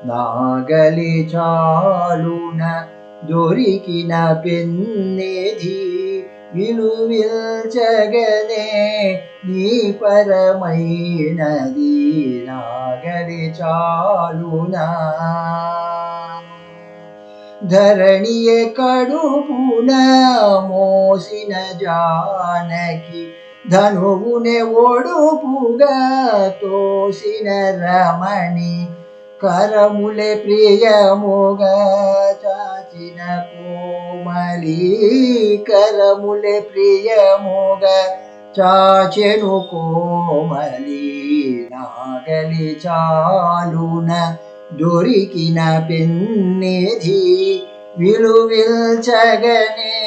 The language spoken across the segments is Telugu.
నాగలి చాలున దొరికిన పెన్నిధి విలువిల్చగనే నీ పరమైనది. నాగలి చాలునా ధరణియే కడుపున మోసిన జానకి ధనువునే ఒడుపుగా తోసిన రమణి కరములే ప్రియముగా చాచిన కోమలి కరములే ప్రియముగా చాచెను కోమలి. నాగలి చాలున దొరికిన పెన్నిధి విలువిల్చగనే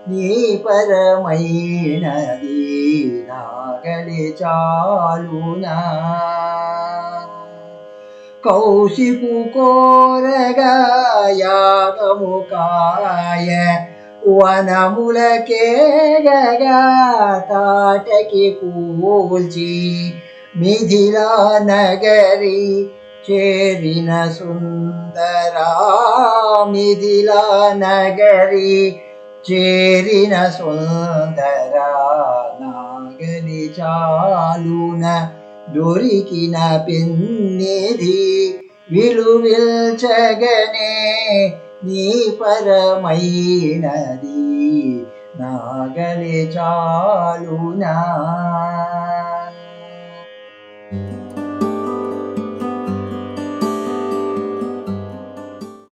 నీ పరమైనది. నాగలి చాలునా కౌశికు కోరగా యాగము కాయ వనములకేగగా తాటకి కూల్చి మిథిలా నగరి చేరిన సుందరా. మిథిలా నగరి చేరిన సుందరా. నాగలి చాలున దొరికిన పెన్నిధి విలువిల్చగనే నీ పరమైనది. నాగలి చాలునా.